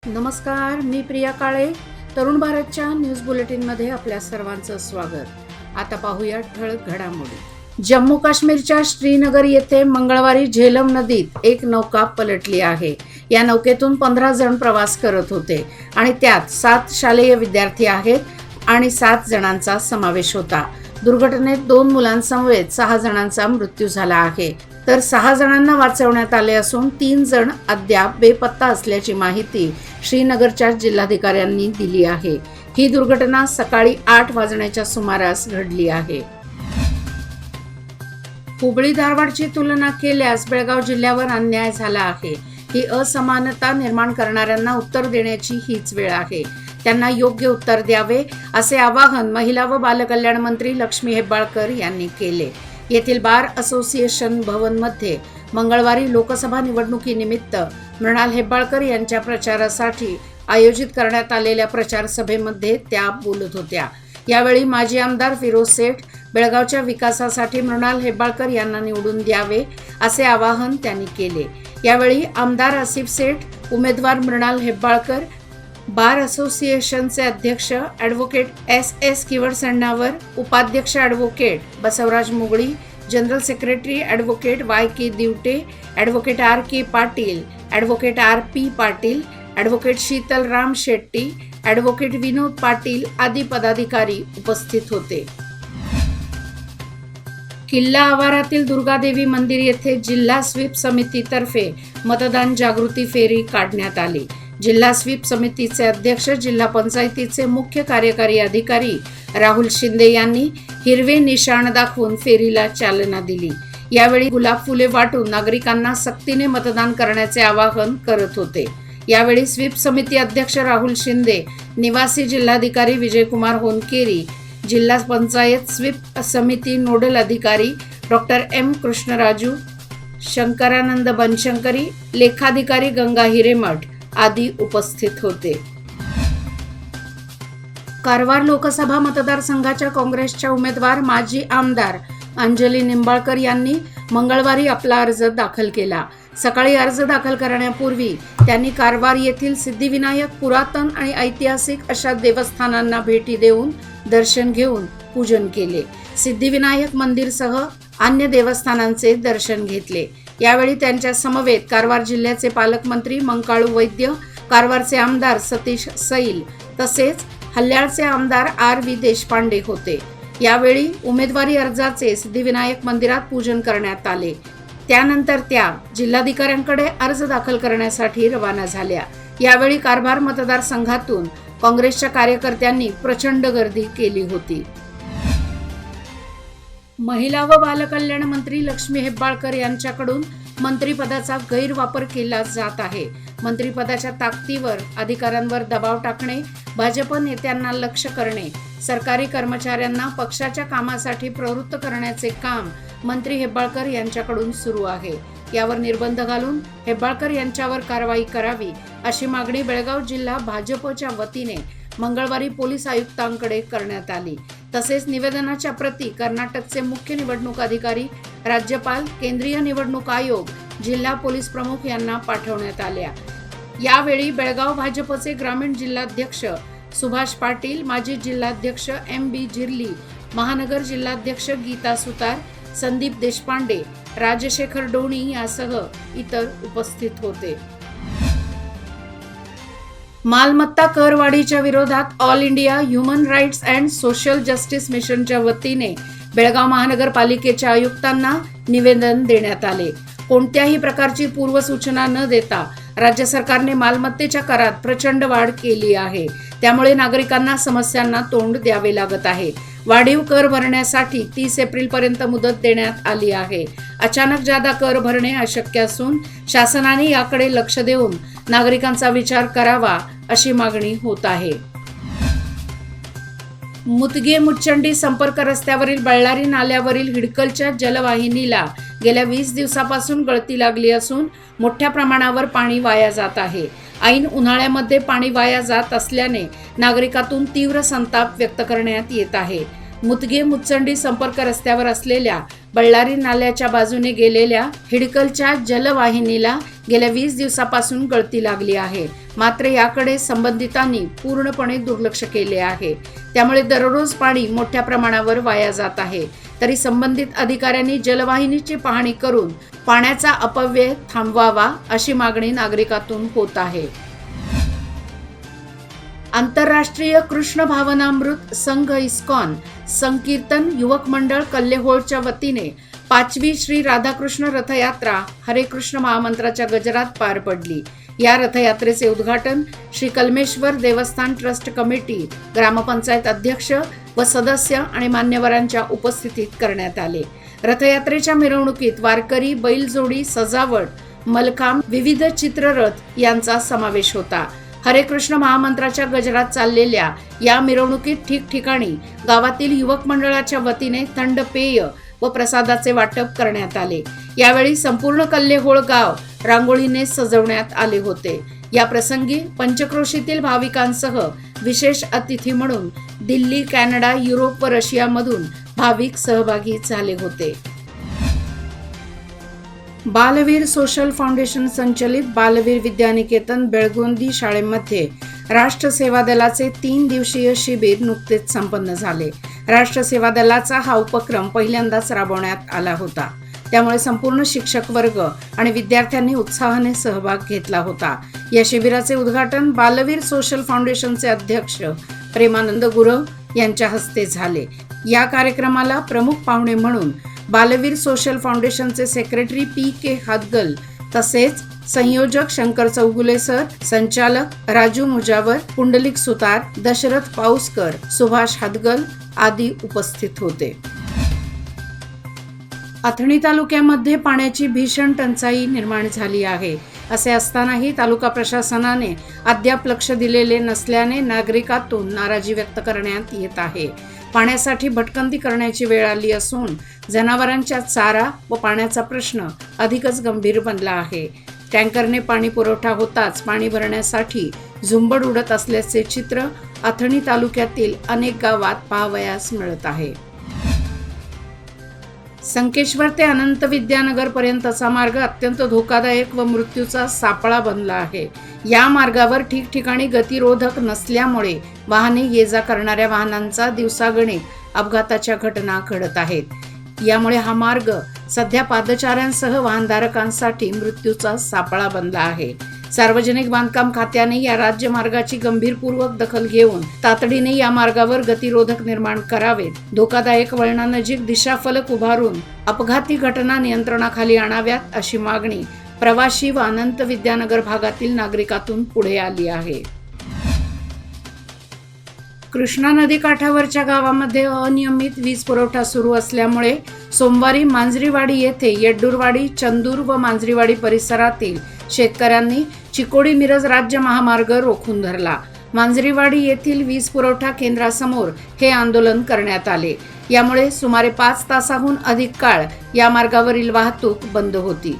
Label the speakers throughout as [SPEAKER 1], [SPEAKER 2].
[SPEAKER 1] नमस्कार, मी प्रिया काळे. तरुण भारतच्या न्यूज बुलेटिनमध्ये आपल्या सर्वांचं स्वागत. आता पाहूया ठळक घडामोडी. जम्मू काश्मीरच्या श्रीनगर येथे मंगळवारी झेलम नदीत एक नौका पलटली आहे. या नौकेतून 15 जण प्रवास करत होते आणि त्यात 7 शालेय विद्यार्थी आहेत आणि 7 जणांचा समावेश होता. दुर्घटनेत 2 मुलांसमवेत 6 जणांचा मृत्यू झाला आहे, तर 6 जणांना वाचवण्यात आले असून 3 जण अद्याप बेपत्ता असल्याची माहिती श्रीनगरच्या जिल्हाधिकाऱ्यांनी दिली आहे. ही दुर्घटना सकाळी 8 वाजण्याच्या सुमारास घडली आहे. हुबळी धारवाडची तुलना केल्यास बेळगाव जिल्ह्यावर अन्याय झाला आहे. ही असमानता निर्माण करणाऱ्यांना उत्तर देण्याची हीच वेळ आहे. त्यांना योग्य उत्तर द्यावे असे आवाहन महिला व बालकल्याण मंत्री लक्ष्मी हेब्बाळकर यांनी केले. येथील बार असोसिएशन भवनमध्ये मंगळवारी लोकसभा निवडणुकीनिमित्त मृणाल हेब्बाळकर यांच्या प्रचारासाठी आयोजित करण्यात आलेल्या प्रचार सभेमध्ये त्या बोलत होत्या. यावेळी माजी आमदार फिरोज सेठ बेळगावच्या विकासासाठी मृणाल हेब्बाळकर यांना निवडून द्यावे असे आवाहन त्यांनी केले. यावेळी आमदार आसिफ सेठ, उमेदवार मृणाल हेब्बाळकर, बार असोसिएशनचे अध्यक्ष ॲडव्होकेट S.S. किवडसण्णावर, उपाध्यक्ष advocate Basavaraj Mugali, general secretary advocate Y.K. Divate, advocate R.K. Patil, advocate R.P. Patil, advocate Sheetalram Shetty, advocate Vinod Patil आदी पदाधिकारी उपस्थित होते. किल्ला आवारातील दुर्गादेवी मंदिर येथे जिल्हा स्वीप समितीतर्फे मतदान जागृती फेरी काढण्यात आली. जिल्हा स्वीप समितीचे अध्यक्ष, जिल्हा पंचायतीचे मुख्य कार्यकारी अधिकारी राहुल शिंदे यांनी हिरवे निशाण दाखवून फेरीला चालना दिली. यावेळी गुलाब फुले वाटून नागरिकांना सक्तीने मतदान करण्याचे आवाहन करत होते. यावेळी स्वीप समिती अध्यक्ष राहुल शिंदे, निवासी जिल्हाधिकारी विजयकुमार होनकेरी, जिल्हा पंचायत स्वीप समिती नोडल अधिकारी डॉक्टर M. कृष्णराजू, शंकरानंद बनशंकरी, लेखाधिकारी गंगा हिरेमठ आदी उपस्थित होते. कारवार लोकसभा मतदारसंघाच्या काँग्रेसच्या उमेदवार माजी आमदार अंजली निंबाळकर यांनी मंगळवारी आपला अर्ज दाखल केला. सकाळी अर्ज दाखल करण्यापूर्वी त्यांनी कारवार येथील सिद्धिविनायक, पुरातन आणि ऐतिहासिक अशा देवस्थानांना भेटी देऊन दर्शन घेऊन पूजन केले. सिद्धिविनायक मंदिरसह अन्य देवस्थानांचे दर्शन घेतले. यावेळी त्यांच्या समवेत कारवार जिल्ह्याचे पालकमंत्री मंकाळू वैद्य, कारवारचे आमदार सतीश सैल तसेच हल्याळचे आमदार R.V. देशपांडे होते. यावेळी उमेदवारी अर्जाचे सिद्धिविनायक मंदिरात पूजन करण्यात आले. त्यानंतर त्या जिल्हाधिकाऱ्यांकडे अर्ज दाखल करण्यासाठी रवाना झाल्या. यावेळी कारभार मतदारसंघातून काँग्रेसच्या कार्यकर्त्यांनी प्रचंड गर्दी केली होती. महिला व बालकल्याण मंत्री लक्ष्मी हेब्बाळकर यांच्याकडून मंत्रिपदाचा गैरवापर केला जात आहे. मंत्रिपदाच्या ताकदीवर अधिकाऱ्यांवर दबाव टाकणे, भाजप नेत्यांना लक्ष्य करणे, सरकारी कर्मचाऱ्यांना पक्षाच्या कामासाठी प्रवृत्त करण्याचे काम मंत्री हेब्बाळकर यांच्याकडून सुरू आहे. यावर निर्बंध घालून हेब्बाळकर यांच्यावर कारवाई करावी अशी मागणी बेळगाव जिल्हा भाजपच्या वतीने मंगळवारी पोलीस आयुक्तांकडे करण्यात आली. तसेच निवेदनाच्या प्रती कर्नाटकचे मुख्य निवडणूक अधिकारी, राज्यपाल, केंद्रीय निवडणूक आयोग, जिल्हा पोलीस प्रमुख यांना पाठवण्यात आल्या. यावेळी बेळगाव भाजपचे ग्रामीण जिल्हाध्यक्ष सुभाष पाटील, माजी जिल्हाध्यक्ष M.B. जिर्ली, महानगर जिल्हाध्यक्ष गीता सुतार, संदीप देशपांडे, राजशेखर डोणी यासह इतर उपस्थित होते. मालमत्ता करवाढीच्या विरोधात All India Human Rights and Social Justice मिशनच्या वतीने बेळगाव महानगरपालिकेच्या आयुक्तांना निवेदन देण्यात आले. कोणत्याही प्रकारची पूर्वसूचना न देता राज्य सरकारने मालमत्तेच्या करात प्रचंड वाढ केली आहे. त्यामुळे नागरिकांना समस्यांना तोंड द्यावे लागत आहे. वाढीव कर भरण्यासाठी 30 एप्रिलपर्यंत मुदत देण्यात आली आहे. अचानक जादा कर भरणे अशक्य असून शासनाने याकडे लक्ष देऊन नागरिकांचा विचार करावा अशी मागणी होत आहे. मुतगे मुचंडी संपर्क रस्त्यावरील बळ्ळारी नाल्यावरील हिडकलच्या जलवाहिनीला गेल्या 20 दिवसापासून गळती लागली असून मोठ्या प्रमाणावर पाणी वाया जात आहे. ऐन उन्हाळ्यामध्ये पाणी वाया जात असल्याने नागरिकातून तीव्र संताप व्यक्त करण्यात येत आहे. मुदगे मुचंडी संपर्क रस्त्यावर असलेल्या बळ्ळारी नाल्याच्या बाजूने गेलेल्या हिडकलच्या जलवाहिनीला गेल्या 20 दिवसापासून गळती लागली आहे. मात्र याकडे संबंधितांनी पूर्णपणे दुर्लक्ष केले आहे. त्यामुळे दररोज पाणी मोठ्या प्रमाणावर वाया जात आहे. तरी संबंधित अधिकाऱ्यांनी जलवाहिनीची पाहणी करून पाण्याचा अपव्यय थांबवावा अशी मागणी नागरिकांतून होत आहे. आंतरराष्ट्रीय कृष्ण भावनामृत संघ इस्कॉन संकीर्तन युवक मंडळ कल्लेहोळच्या वतीने 5वी श्री राधाकृष्ण रथयात्रा हरे कृष्ण महामंत्राच्या गजरात पार पडली. या रथयात्रेचे उद्घाटन श्री कलमेश्वर देवस्थान ट्रस्ट कमिटी, ग्रामपंचायत अध्यक्ष व सदस्य आणि मान्यवरांच्या उपस्थितीत करण्यात आले. रथयात्रेच्या मिरवणुकीत वारकरी, बैलजोडी, सजावट, मलखांब, विविध चित्ररथ यांचा समावेश होता. हरे कृष्ण महामंत्राच्या गजरात चाललेल्या या मिरवणुकीत ठिकठिकाणी गावातील युवक मंडळाच्या वतीने थंड पेय व प्रसादाचे वाटप करण्यात आले. यावेळी संपूर्ण कल्लेहोळ गाव रांगोळीने सजवण्यात आले होते. या प्रसंगी पंचक्रोशीतील भाविकांसह विशेष अतिथी म्हणून दिल्ली, कॅनडा, युरोप व रशियामधून भाविक सहभागी झाले होते. बालवीर सोशल फाउंडेशन संचलित बालवीर विद्यानिकेतन बेळगोंदी शाळेमध्ये राष्ट्र सेवा दलाचे 3 दिवसीय शिबिर नुकतेच संपन्न झाले. राष्ट्र सेवा दलाचा हा उपक्रम पहिल्यांदाच राबवण्यात आला होता. त्यामुळे संपूर्ण शिक्षक वर्ग आणि विद्यार्थ्यांनी उत्साहाने सहभाग घेतला होता. या शिबिराचे उद्घाटन बालवीर सोशल फाउंडेशनचे अध्यक्ष प्रेमानंद गुरव यांच्या हस्ते झाले. या कार्यक्रमाला प्रमुख पाहुणे म्हणून बालवीर सोशल फाउंडेशनचे सेक्रेटरी PK हादगल तसेच संयोजक शंकर चौगुले सर, संचालक राजू मुजावर, पुंडलिक सुतार, दशरथ पाऊसकर, सुभाष हादगल आदी उपस्थित होते. अथणी तालुक्यामध्ये पाण्याची भीषण टंचाई निर्माण झाली आहे. असे असतानाही तालुका प्रशासनाने अद्याप लक्ष दिलेले नसल्याने नागरिकांतून नाराजी व्यक्त करण्यात येत आहे. पाण्यासाठी भटकंती करण्याची वेळ आली असून जनावरांच्या चारा व पाण्याचा प्रश्न अधिकच गंभीर बनला आहे. टँकरने पाणी पुरवठा होताच पाणी भरण्यासाठी झुंबड उडत असल्याचे चित्र अथणी तालुक्यातील अनेक गावात पाहावयास मिळत आहे. संकेश्वर ते अनंत विद्यानगर पर्यंतचा मार्ग अत्यंत धोकादायक व मृत्यूचा सापळा बनला आहे. या मार्गावर ठिकठिकाणी गतिरोधक नसल्यामुळे वाहने ये जा करणाऱ्या वाहनांचा दिवसागणिक अपघाताच्या घटना घडत आहेत. यामुळे हा मार्ग सध्या पादचाऱ्यांसह वाहनधारकांसाठी मृत्यूचा सापळा बनला आहे. सार्वजनिक बांधकाम खात्याने या राज्य मार्गाची गंभीरपूर्वक दखल घेऊन तातडीने या मार्गावर गतिरोधक निर्माण करावेत. धोकादायक वळणानजीक दिशाफलक उभारून अपघाती घटना नियंत्रणाखाली आणाव्यात अशी मागणी प्रवासी व अनंत विद्यानगर भागातील नागरिकांतून पुढे आली आहे. कृष्णा नदी काठावरच्या गावामध्ये अनियमित वीज पुरवठा सुरू असल्यामुळे सोमवारी मांजरीवाडी येथे येड्डूरवाडी, चंदूर व मांजरीवाडी परिसरातील शेतकऱ्यांनी चिकोडी मिरज राज्य महामार्ग रोखून धरला. मांजरीवाडी येथील वीज पुरवठा केंद्रासमोर हे आंदोलन करण्यात आले. यामुळे सुमारे 5 तासाहून अधिक काळ या मार्गावरील वाहतूक बंद होती.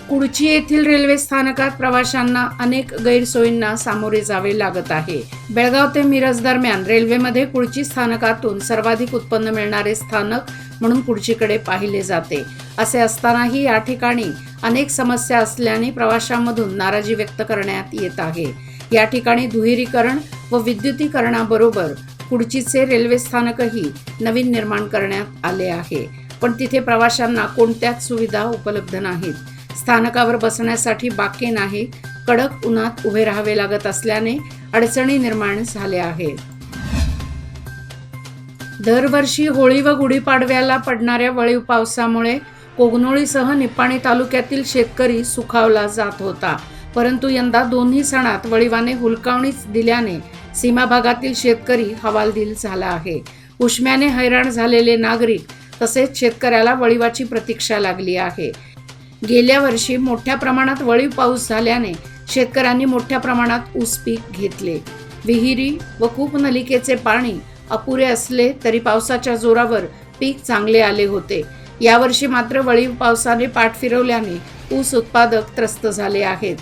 [SPEAKER 1] कुडची येथील रेल्वे स्थानकात प्रवाशांना अनेक गैरसोयींना सामोरे जावे लागत आहे. बेळगाव ते मिरज दरम्यान रेल्वेमध्ये कुडची स्थानकातून सर्वाधिक उत्पन्न मिळणारे स्थानक म्हणून कुडचीकडे पाहिले जाते. असे असतानाही या ठिकाणी अनेक समस्या असल्याने प्रवाशांमधून नाराजी व्यक्त करण्यात येत आहे. या ठिकाणी दुहेरीकरण व विद्युतीकरणाबरोबर कुडचीचे रेल्वे स्थानकही नवीन निर्माण करण्यात आले आहे. पण तिथे प्रवाशांना कोणत्याच सुविधा उपलब्ध नाहीत. स्थानकावर बसण्यासाठी बाके नाही. कडक उन्हात उभे राहावे लागत असल्याने अडचणी निर्माण झाल्या आहेत. दरवर्षी होळी व गुढीपाडव्याला पडणाऱ्या वळीव पावसामुळे कोगनोळीसह निपाणी तालुक्यातील शेतकरी सुखावला जात होता. परंतु यंदा दोन्ही सणात वळीवाने हुलकावणीच दिल्याने सीमा भागातील शेतकरी हवालदिल झाला आहे. उष्म्याने हैराण झालेले नागरिक तसेच शेतकऱ्याला वळीवाची प्रतीक्षा लागली आहे. गेल्या वर्षी मोठ्या प्रमाणात वळीव पाऊस झाल्याने शेतकऱ्यांनी मोठ्या प्रमाणात ऊस पीक घेतले. विहिरी व कूपनलिकेचे पाणी अपुरे असले तरी पावसाच्या जोरावर पीक चांगले आले होते. यावर्षी मात्र वळीव पावसाने पाठ फिरवल्याने ऊस उत्पादक त्रस्त झाले आहेत.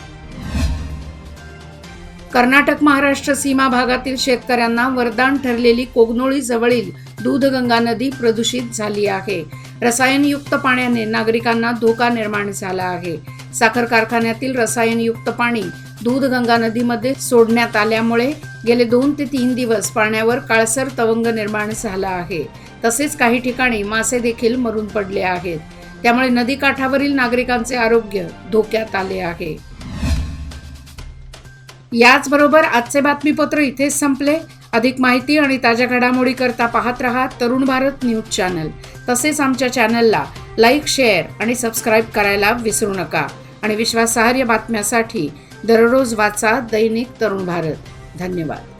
[SPEAKER 1] कर्नाटक महाराष्ट्र सीमा भागातील शेतकऱ्यांना वरदान ठरलेली कोगनोळी जवळील दूधगंगा नदी प्रदूषित झाली आहे. रसायनयुक्त पाण्याने नागरिकांना धोका निर्माण झाला आहे. साखर कारखान्यातील रसायनयुक्त पाणी दूधगंगा नदीमध्ये सोडण्यात आल्यामुळे गेले 2 ते 3 दिवस पाण्यावर काळसर तवंग निर्माण झाला आहे. तसेच काही ठिकाणी मासे देखील मरून पडले आहेत. त्यामुळे नदीकाठावरील नागरिकांचे आरोग्य धोक्यात आले आहे. याचबरोबर आजचे बातमीपत्र इथेच संपले. अधिक माहिती आणि ताज्या घडामोडी करता पाहत रहा तरुण भारत न्यूज चॅनल. तसेच आमच्या चॅनलला लाईक, शेअर आणि सबस्क्राईब करायला विसरू नका. आणि विश्वासार्ह बातम्यासाठी दररोज वाचा दैनिक तरुण भारत. धन्यवाद.